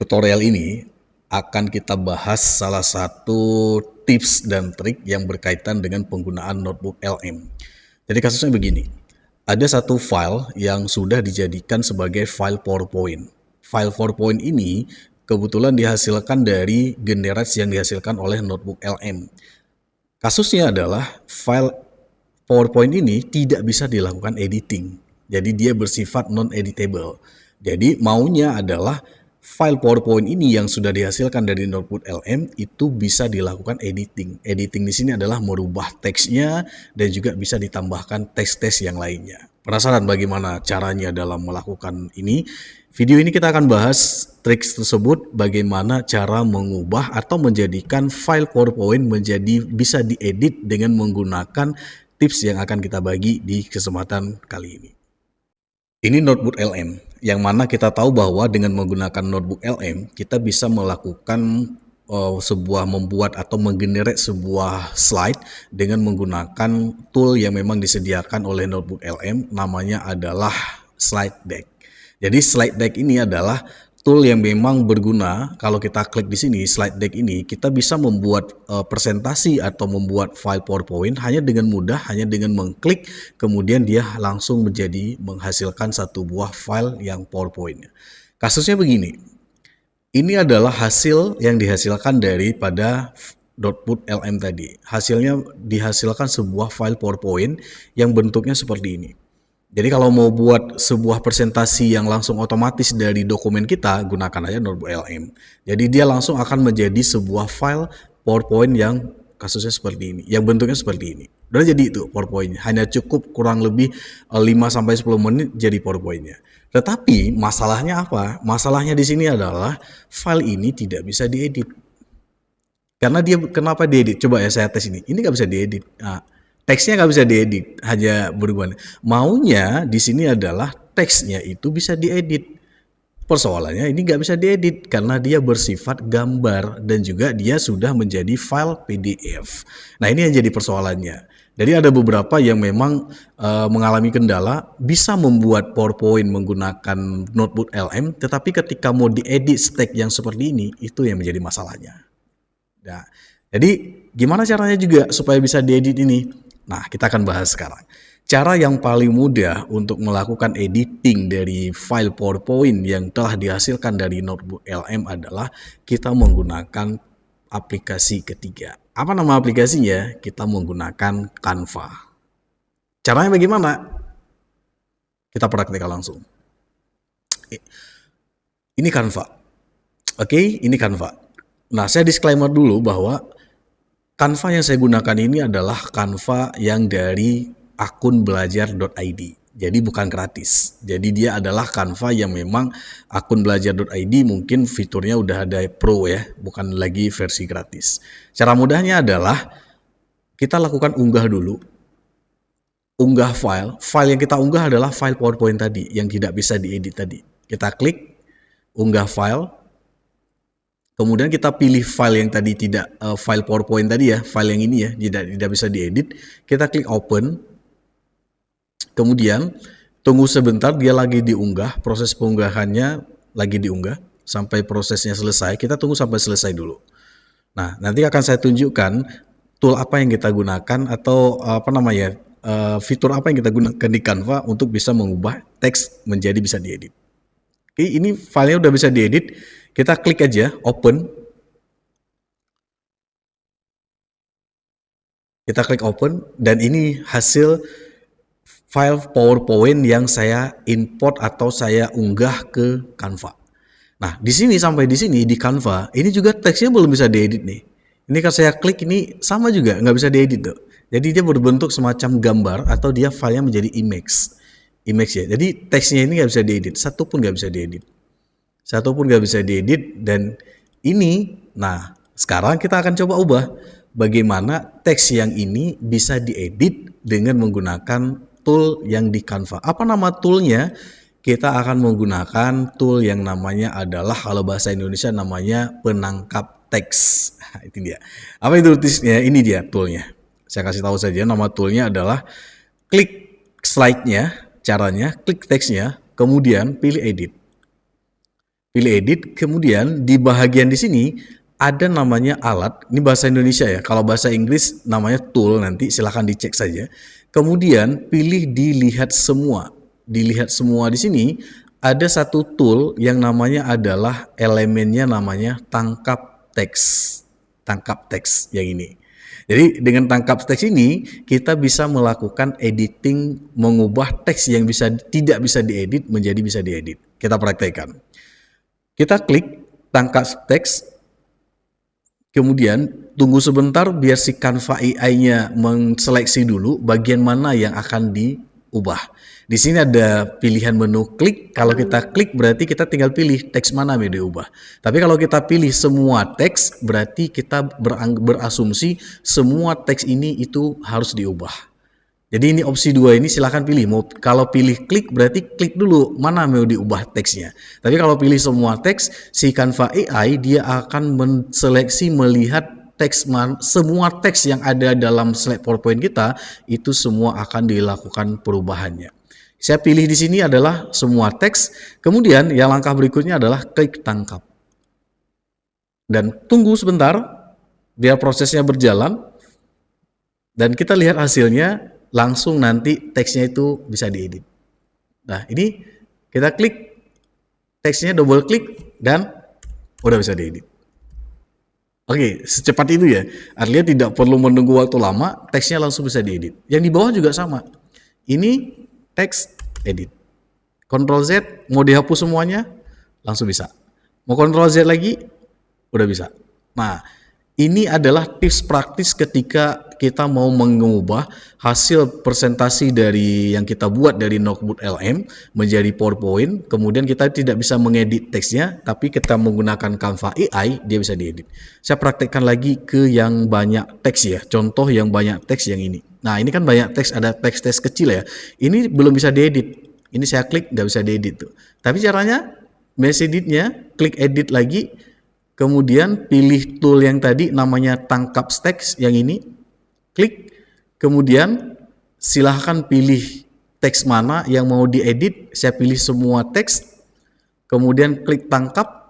Tutorial ini akan kita bahas salah satu tips dan trik yang berkaitan dengan penggunaan notebook LM. Jadi kasusnya begini, ada satu file yang sudah dijadikan sebagai file PowerPoint. File PowerPoint ini kebetulan dihasilkan dari generasi yang dihasilkan oleh notebook LM. Kasusnya adalah file PowerPoint ini tidak bisa dilakukan editing. Jadi dia bersifat non-editable. Jadi maunya adalah file PowerPoint ini yang sudah dihasilkan dari notebook LM itu bisa dilakukan editing. Editing di sini adalah merubah teksnya dan juga bisa ditambahkan teks-teks yang lainnya. Penasaran bagaimana caranya dalam melakukan ini? Video ini kita akan bahas trik tersebut, bagaimana cara mengubah atau menjadikan file PowerPoint menjadi bisa diedit dengan menggunakan tips yang akan kita bagi di kesempatan kali ini. Ini notebook LM, yang mana kita tahu bahwa dengan menggunakan notebook LM, kita bisa melakukan membuat atau menggenerate sebuah slide dengan menggunakan tool yang memang disediakan oleh notebook LM, namanya adalah slide deck. Jadi slide deck ini adalah tool yang memang berguna. Kalau kita klik di sini slide deck ini, kita bisa membuat presentasi atau membuat file PowerPoint hanya dengan mudah, hanya dengan mengklik, kemudian dia langsung menghasilkan satu buah file yang PowerPoint. Kasusnya begini, ini adalah hasil yang dihasilkan daripada notebook LM tadi. Hasilnya dihasilkan sebuah file PowerPoint yang bentuknya seperti ini. Jadi kalau mau buat sebuah presentasi yang langsung otomatis dari dokumen kita, gunakan aja notebook LM. Jadi dia langsung akan menjadi sebuah file PowerPoint yang kasusnya seperti ini, yang bentuknya seperti ini. Udah jadi itu PowerPoint, hanya cukup kurang lebih 5-10 menit jadi PowerPoint-nya. Tetapi masalahnya apa? Masalahnya di sini adalah file ini tidak bisa diedit. Karena kenapa diedit? Coba ya saya tes ini. Ini nggak bisa diedit. Nah, teksnya nggak bisa diedit, hanya berubah. Maunya di sini adalah teksnya itu bisa diedit. Persoalannya ini nggak bisa diedit karena dia bersifat gambar dan juga dia sudah menjadi file PDF. Nah ini yang jadi persoalannya. Jadi ada beberapa yang memang mengalami kendala bisa membuat PowerPoint menggunakan notebook LM, tetapi ketika mau diedit teks yang seperti ini, itu yang menjadi masalahnya. Nah, jadi gimana caranya juga supaya bisa diedit ini? Nah, kita akan bahas sekarang. Cara yang paling mudah untuk melakukan editing dari file PowerPoint yang telah dihasilkan dari notebook LM adalah kita menggunakan aplikasi ketiga. Apa nama aplikasinya? Kita menggunakan Canva. Caranya bagaimana? Kita praktekkan langsung. Ini Canva. Oke, ini Canva. Nah, saya disclaimer dulu bahwa Canva yang saya gunakan ini adalah Canva yang dari akun belajar.id. Jadi bukan gratis. Jadi dia adalah Canva yang memang akun belajar.id mungkin fiturnya udah ada pro ya, bukan lagi versi gratis. Cara mudahnya adalah kita lakukan unggah dulu. Unggah file. File yang kita unggah adalah file PowerPoint tadi yang tidak bisa diedit tadi. Kita klik unggah file. Kemudian kita pilih file yang tadi tidak file PowerPoint tadi ya, file yang ini ya, tidak bisa diedit. Kita klik open. Kemudian tunggu sebentar, dia lagi diunggah, proses pengunggahannya lagi diunggah sampai prosesnya selesai. Kita tunggu sampai selesai dulu. Nah, nanti akan saya tunjukkan tool apa yang kita gunakan atau fitur apa yang kita gunakan di Canva untuk bisa mengubah teks menjadi bisa diedit. Oke, ini filenya udah bisa diedit. Kita klik aja open. Kita klik open dan ini hasil file PowerPoint yang saya import atau saya unggah ke Canva. Nah, di sini sampai di sini di Canva, ini juga teksnya belum bisa diedit nih. Ini kan saya klik ini sama juga nggak bisa diedit tuh. Jadi dia berbentuk semacam gambar atau dia filenya menjadi image ya. Jadi teksnya ini nggak bisa diedit, satu pun nggak bisa diedit. Dan ini, nah sekarang kita akan coba ubah bagaimana teks yang ini bisa diedit dengan menggunakan tool yang di Canva. Apa nama toolnya? Kita akan menggunakan tool yang namanya adalah, kalau bahasa Indonesia namanya penangkap teks. Nah, itu dia. Apa itu tulisnya? Ini dia toolnya. Saya kasih tahu saja, nama toolnya adalah klik slide-nya, caranya klik teksnya, kemudian pilih edit. pilih edit, kemudian di bahagian di sini ada namanya alat, ini bahasa Indonesia ya, kalau bahasa Inggris namanya tool, nanti silahkan dicek saja. Kemudian pilih dilihat semua. Dilihat semua di sini ada satu tool yang namanya adalah elemennya namanya tangkap teks. Tangkap teks yang ini. Jadi dengan tangkap teks ini kita bisa melakukan editing, mengubah teks yang tidak bisa diedit menjadi bisa diedit. Kita praktekkan. Kita klik tangkap teks, kemudian tunggu sebentar biar si Canva AI-nya menseleksi dulu bagian mana yang akan diubah. Di sini ada pilihan menu klik. Kalau kita klik berarti kita tinggal pilih teks mana yang diubah. Tapi kalau kita pilih semua teks berarti kita berasumsi semua teks ini itu harus diubah. Jadi ini opsi 2 ini silahkan pilih. Kalau pilih klik berarti klik dulu mana mau diubah teksnya. Tapi kalau pilih semua teks, si Canva AI dia akan menseleksi melihat semua teks yang ada dalam slide PowerPoint kita itu semua akan dilakukan perubahannya. Saya pilih di sini adalah semua teks, kemudian yang langkah berikutnya adalah klik tangkap. Dan tunggu sebentar biar prosesnya berjalan dan kita lihat hasilnya, langsung nanti teksnya itu bisa diedit. Nah, ini kita klik teksnya, double klik dan udah bisa diedit. Oke, secepat itu ya. Artinya tidak perlu menunggu waktu lama, teksnya langsung bisa diedit. Yang di bawah juga sama. Ini teks edit. Ctrl Z, mau dihapus semuanya, langsung bisa. Mau Ctrl Z lagi, udah bisa. Nah, ini adalah tips praktis ketika kita mau mengubah hasil presentasi dari yang kita buat dari Notebook LM menjadi PowerPoint, kemudian kita tidak bisa mengedit teksnya, tapi kita menggunakan Canva AI, dia bisa diedit. Saya praktekkan lagi ke yang banyak teks ya, contoh yang banyak teks yang ini. Nah, ini kan banyak teks, ada teks-teks kecil ya, ini belum bisa diedit. Ini saya klik, nggak bisa diedit tuh. Tapi caranya, mesh editnya, klik edit lagi, kemudian pilih tool yang tadi namanya tangkap teks yang ini, klik, kemudian silahkan pilih teks mana yang mau diedit. Saya pilih semua teks, kemudian klik tangkap,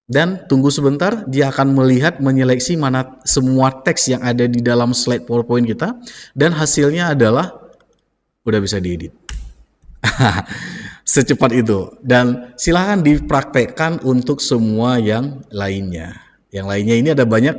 dan tunggu sebentar, dia akan melihat menyeleksi mana semua teks yang ada di dalam slide PowerPoint kita, dan hasilnya adalah udah bisa diedit. Secepat itu, dan silahkan dipraktekkan untuk semua yang lainnya. Yang lainnya ini ada banyak,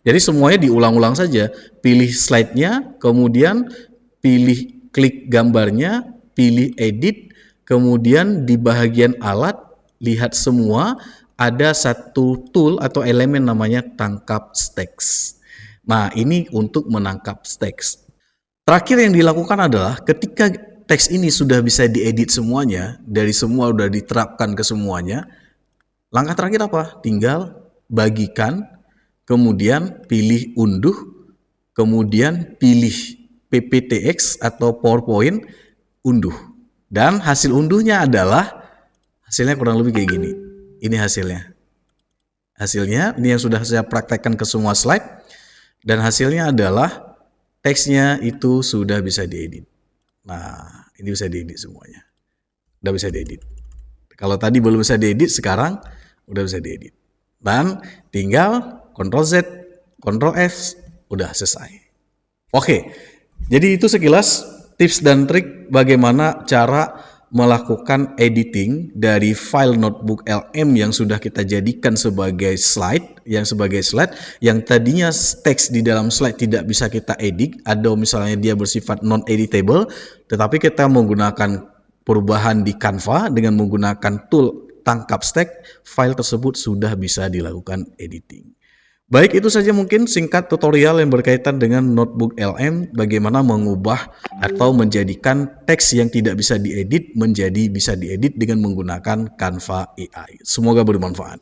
jadi semuanya diulang-ulang saja. Pilih slide-nya, kemudian pilih klik gambarnya, pilih edit, kemudian di bagian alat lihat semua ada satu tool atau elemen namanya tangkap teks. Nah, ini untuk menangkap teks. Terakhir yang dilakukan adalah ketika teks ini sudah bisa diedit semuanya, dari semua sudah diterapkan ke semuanya, langkah terakhir apa? Tinggal bagikan, kemudian pilih unduh, kemudian pilih PPTX atau PowerPoint, unduh. Dan hasil unduhnya adalah, hasilnya kurang lebih kayak gini. Ini hasilnya. Hasilnya, ini yang sudah saya praktekkan ke semua slide, dan hasilnya adalah teksnya itu sudah bisa diedit. Nah, ini bisa diedit semuanya. Udah bisa diedit. Kalau tadi belum bisa diedit, sekarang udah bisa diedit. Dan tinggal Ctrl Z, Ctrl F, udah selesai. Oke, jadi itu sekilas tips dan trik bagaimana cara melakukan editing dari file Notebook LM yang sudah kita jadikan sebagai slide, yang tadinya teks di dalam slide tidak bisa kita edit, atau misalnya dia bersifat non-editable, tetapi kita menggunakan perubahan di Canva dengan menggunakan tool tangkap teks, file tersebut sudah bisa dilakukan editing. Baik, itu saja mungkin singkat tutorial yang berkaitan dengan Notebook LM, bagaimana mengubah atau menjadikan teks yang tidak bisa diedit menjadi bisa diedit dengan menggunakan Canva AI. Semoga bermanfaat.